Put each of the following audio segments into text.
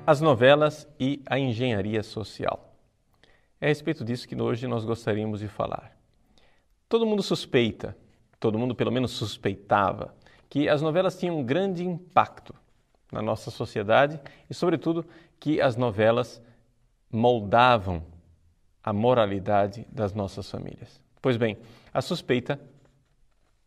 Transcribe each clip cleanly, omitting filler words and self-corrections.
As novelas e a engenharia social. É a respeito disso que hoje nós gostaríamos de falar. Todo mundo suspeita, todo mundo pelo menos suspeitava, que as novelas tinham um grande impacto na nossa sociedade e, sobretudo, que as novelas moldavam a moralidade das nossas famílias. Pois bem, a suspeita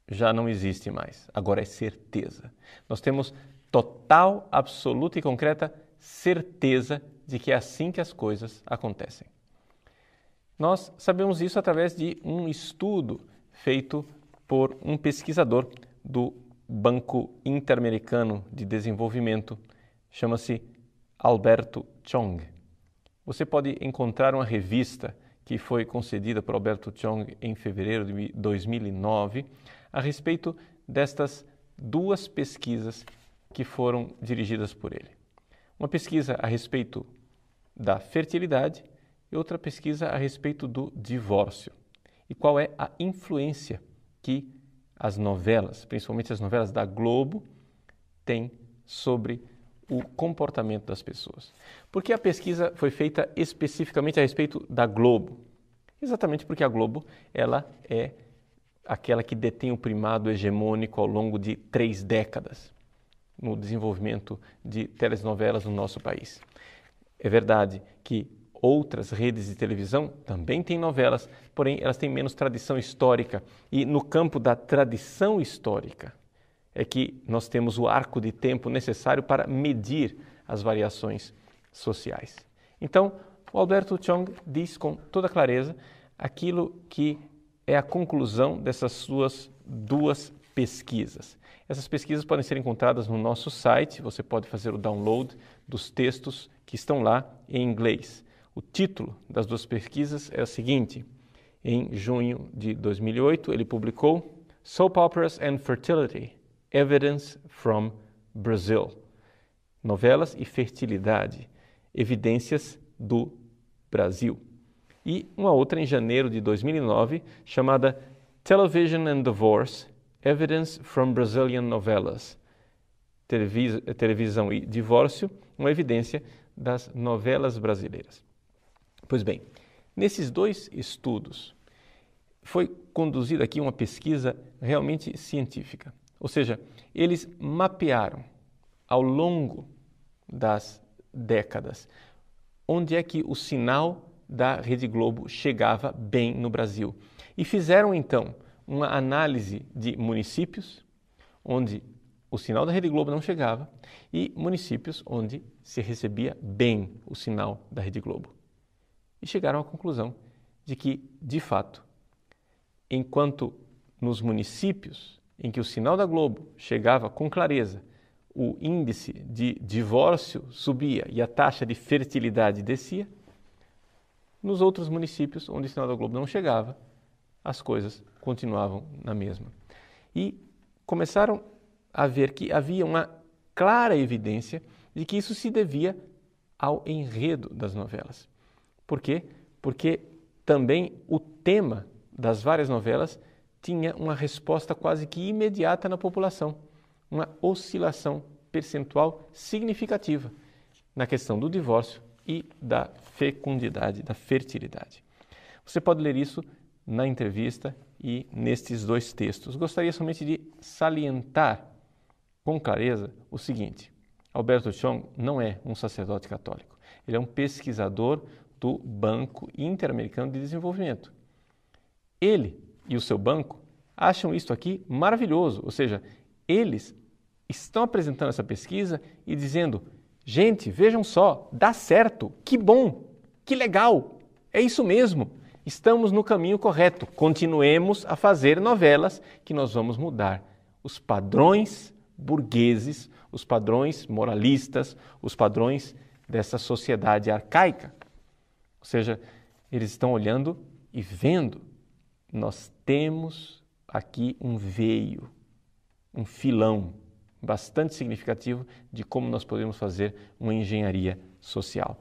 já não existe mais, agora é certeza. Nós temos total, absoluta e concreta certeza de que é assim que as coisas acontecem. Nós sabemos isso através de um estudo feito por um pesquisador do Banco Interamericano de Desenvolvimento, chama-se Alberto Chong. Você pode encontrar uma revista que foi concedida por Alberto Chong em fevereiro de 2009 a respeito destas duas pesquisas que foram dirigidas por ele. Uma pesquisa a respeito da fertilidade e outra pesquisa a respeito do divórcio. E qual é a influência que as novelas, principalmente as novelas da Globo, têm sobre o comportamento das pessoas. Porque a pesquisa foi feita especificamente a respeito da Globo. Exatamente porque a Globo ela é aquela que detém o primado hegemônico ao longo de 3 décadas no desenvolvimento de telenovelas no nosso país. É verdade que outras redes de televisão também têm novelas, porém elas têm menos tradição histórica. E no campo da tradição histórica é que nós temos o arco de tempo necessário para medir as variações sociais. Então, o Alberto Chong diz com toda clareza aquilo que é a conclusão dessas suas duas pesquisas. Essas pesquisas podem ser encontradas no nosso site, você pode fazer o download dos textos que estão lá em inglês. O título das duas pesquisas é o seguinte: em junho de 2008 ele publicou Soap Operas and Fertility, Evidence from Brazil. Novelas e fertilidade, evidências do Brasil. E uma outra em janeiro de 2009 chamada Television and Divorce, Evidence from Brazilian Novelas. Televisão e divórcio, uma evidência das novelas brasileiras. Pois bem, nesses dois estudos foi conduzida aqui uma pesquisa realmente científica. Ou seja, eles mapearam ao longo das décadas onde é que o sinal da Rede Globo chegava bem no Brasil. E fizeram então uma análise de municípios onde o sinal da Rede Globo não chegava e municípios onde se recebia bem o sinal da Rede Globo. E chegaram à conclusão de que, de fato, enquanto nos municípios em que o sinal da Globo chegava com clareza, o índice de divórcio subia e a taxa de fertilidade descia, nos outros municípios onde o sinal da Globo não chegava, as coisas continuavam na mesma. E começaram a ver que havia uma clara evidência de que isso se devia ao enredo das novelas. Por quê? Porque também o tema das várias novelas tinha uma resposta quase que imediata na população, uma oscilação percentual significativa na questão do divórcio e da fecundidade, da fertilidade. Você pode ler isso na entrevista e nestes dois textos. Gostaria somente de salientar com clareza o seguinte: Alberto Chong não é um sacerdote católico, ele é um pesquisador do Banco Interamericano de Desenvolvimento. Ele e o seu banco acham isto aqui maravilhoso, ou seja, eles estão apresentando essa pesquisa e dizendo: gente, vejam só, dá certo, que bom, que legal, é isso mesmo, estamos no caminho correto, continuemos a fazer novelas que nós vamos mudar os padrões burgueses, os padrões moralistas, os padrões dessa sociedade arcaica. Ou seja, eles estão olhando e vendo, nós temos aqui um veio, um filão bastante significativo de como nós podemos fazer uma engenharia social.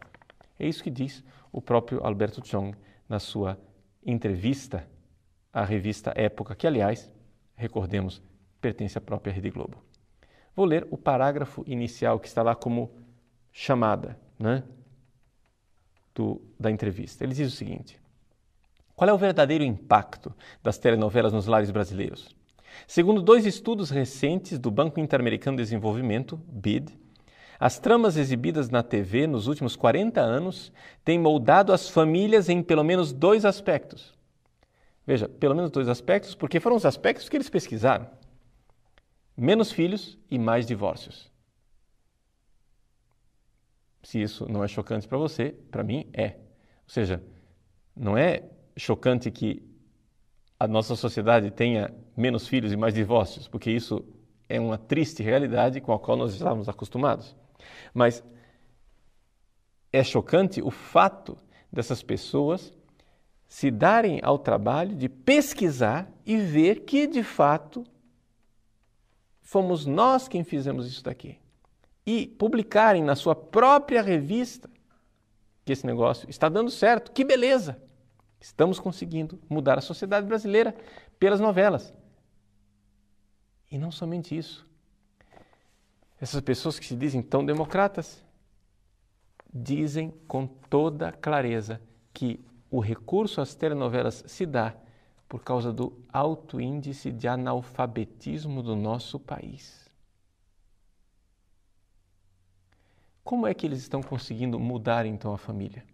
É isso que diz o próprio Alberto Chong na sua entrevista à revista Época, que, aliás, recordemos, pertence à própria Rede Globo. Vou ler o parágrafo inicial que está lá como chamada. né, da entrevista. Ele diz o seguinte: qual é o verdadeiro impacto das telenovelas nos lares brasileiros? Segundo 2 estudos recentes do Banco Interamericano de Desenvolvimento, BID, as tramas exibidas na TV nos últimos 40 anos têm moldado as famílias em pelo menos 2 aspectos. Veja, pelo menos 2 aspectos, porque foram os aspectos que eles pesquisaram. Menos filhos e mais divórcios. Se isso não é chocante para você, para mim é. Ou seja, não é chocante que a nossa sociedade tenha menos filhos e mais divórcios, porque isso é uma triste realidade com a qual nós estávamos acostumados. Mas é chocante o fato dessas pessoas se darem ao trabalho de pesquisar e ver que, de fato, fomos nós quem fizemos isso daqui. E publicarem na sua própria revista que esse negócio está dando certo. Que beleza! Estamos conseguindo mudar a sociedade brasileira pelas novelas. E não somente isso. Essas pessoas que se dizem tão democratas dizem com toda clareza que o recurso às telenovelas se dá por causa do alto índice de analfabetismo do nosso país. Como é que eles estão conseguindo mudar então a família?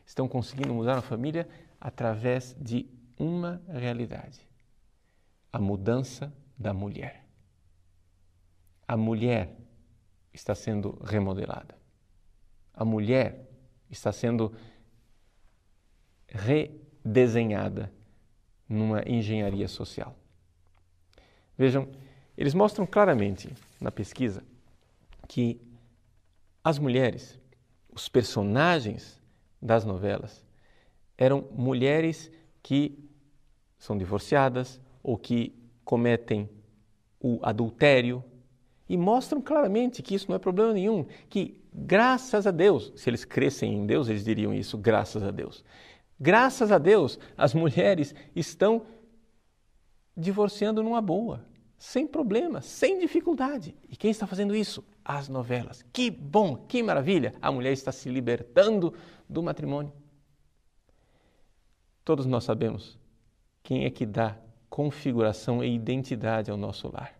Estão conseguindo mudar a família através de uma realidade: a mudança da mulher. A mulher está sendo remodelada. A mulher está sendo redesenhada numa engenharia social. Vejam, eles mostram claramente na pesquisa que as mulheres, os personagens das novelas, eram mulheres que são divorciadas ou que cometem o adultério e mostram claramente que isso não é problema nenhum, que graças a Deus, se eles crescem em Deus, eles diriam isso, graças a Deus. Graças a Deus, as mulheres estão divorciando numa boa, sem problema, sem dificuldade. E quem está fazendo isso? As novelas. Que bom, que maravilha! A mulher está se libertando do matrimônio. Todos nós sabemos quem é que dá configuração e identidade ao nosso lar.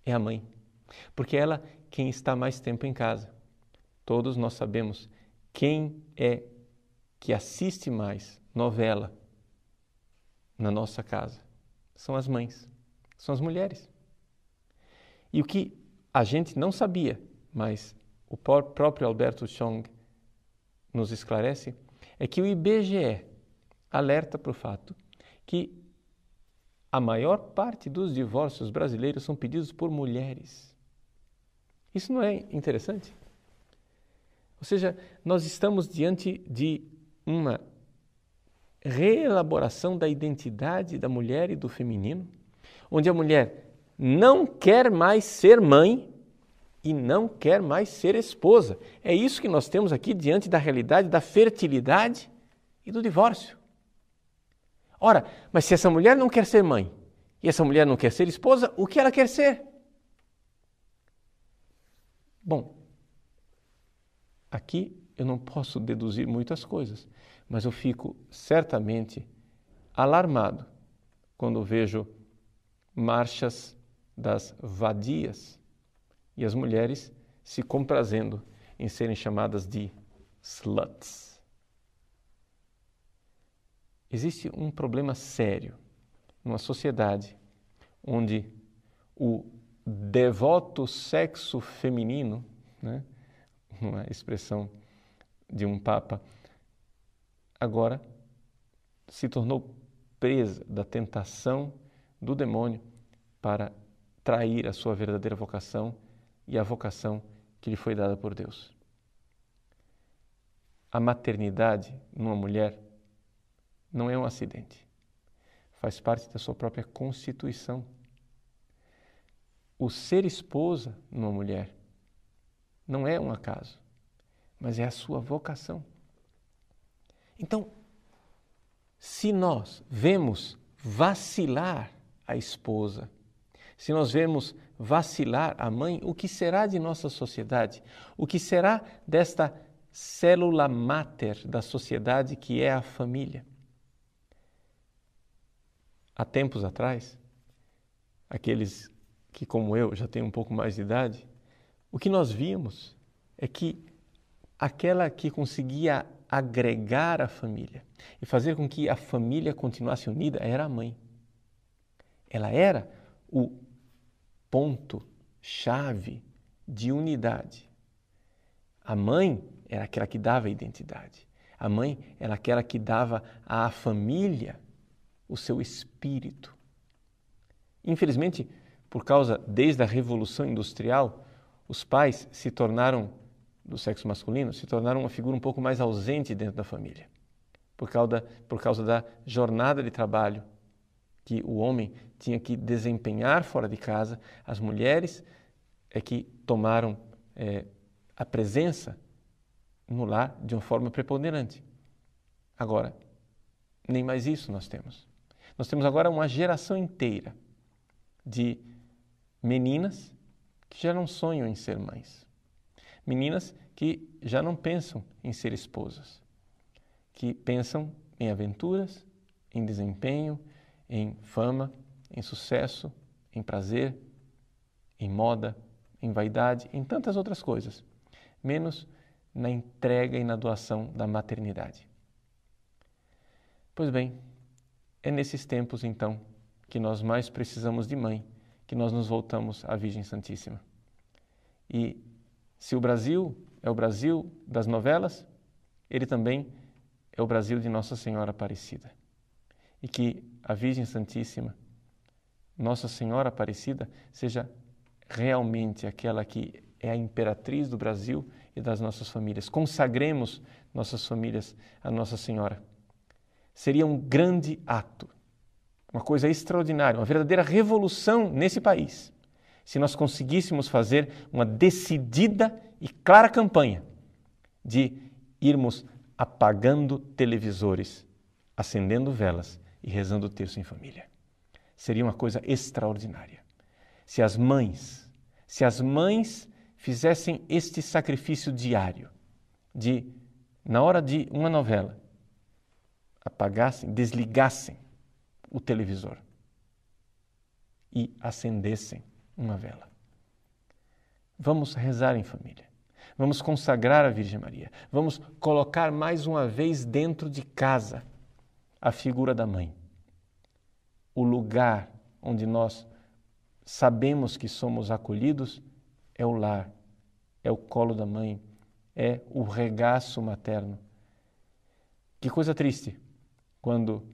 É a mãe. Porque ela quem está mais tempo em casa. Todos nós sabemos quem é que assiste mais novela na nossa casa. São as mães, são as mulheres. E o que a gente não sabia, mas o próprio Alberto Chong nos esclarece, é que o IBGE alerta para o fato que a maior parte dos divórcios brasileiros são pedidos por mulheres. Isso não é interessante? Ou seja, nós estamos diante de uma reelaboração da identidade da mulher e do feminino, onde a mulher não quer mais ser mãe e não quer mais ser esposa. É isso que nós temos aqui diante da realidade da fertilidade e do divórcio. Ora, mas se essa mulher não quer ser mãe e essa mulher não quer ser esposa, o que ela quer ser? Bom, aqui eu não posso deduzir muitas coisas, mas eu fico certamente alarmado quando vejo marchas das vadias e as mulheres se comprazendo em serem chamadas de sluts. Existe um problema sério numa sociedade onde o devoto sexo feminino, né, uma expressão de um papa, agora se tornou presa da tentação do demônio para trair a sua verdadeira vocação e a vocação que lhe foi dada por Deus. A maternidade numa mulher não é um acidente, faz parte da sua própria constituição. O ser esposa numa mulher não é um acaso, mas é a sua vocação. Então, se nós vemos vacilar a esposa, se nós vemos vacilar a mãe, o que será de nossa sociedade? O que será desta célula máter da sociedade que é a família? Há tempos atrás, aqueles que, como eu, já têm um pouco mais de idade, o que nós víamos é que aquela que conseguia agregar a família e fazer com que a família continuasse unida era a mãe. Ela era o ponto-chave de unidade. A mãe era aquela que dava a identidade. A mãe era aquela que dava à família o seu espírito. Infelizmente, desde a Revolução Industrial, os pais do sexo masculino, se tornaram uma figura um pouco mais ausente dentro da família, por causa da jornada de trabalho que o homem tinha que desempenhar fora de casa. As mulheres é que tomaram a presença no lar de uma forma preponderante. Agora, nem mais isso nós temos. Nós temos agora uma geração inteira de meninas que já não sonham em ser mães. Meninas que já não pensam em ser esposas, que pensam em aventuras, em desempenho, em fama, em sucesso, em prazer, em moda, em vaidade, em tantas outras coisas, menos na entrega e na doação da maternidade. Pois bem, é nesses tempos, então, que nós mais precisamos de mãe, que nós nos voltamos à Virgem Santíssima. E se o Brasil é o Brasil das novelas, ele também é o Brasil de Nossa Senhora Aparecida. E que a Virgem Santíssima, Nossa Senhora Aparecida, seja realmente aquela que é a imperatriz do Brasil e das nossas famílias. Consagremos nossas famílias a Nossa Senhora. Seria um grande ato, uma coisa extraordinária, uma verdadeira revolução nesse país, se nós conseguíssemos fazer uma decidida e clara campanha de irmos apagando televisores, acendendo velas e rezando o terço em família. Seria uma coisa extraordinária. Se as mães fizessem este sacrifício diário de, na hora de uma novela, apagassem, desligassem o televisor e acendessem uma vela. Vamos rezar em família. Vamos consagrar a Virgem Maria. Vamos colocar mais uma vez dentro de casa a figura da mãe. O lugar onde nós sabemos que somos acolhidos é o lar, é o colo da mãe, é o regaço materno. Que coisa triste quando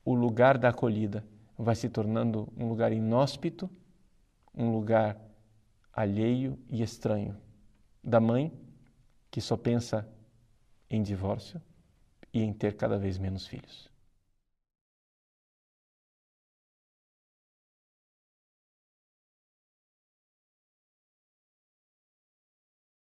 o lugar da acolhida vai se tornando um lugar inóspito, um lugar alheio e estranho, da mãe que só pensa em divórcio e em ter cada vez menos filhos.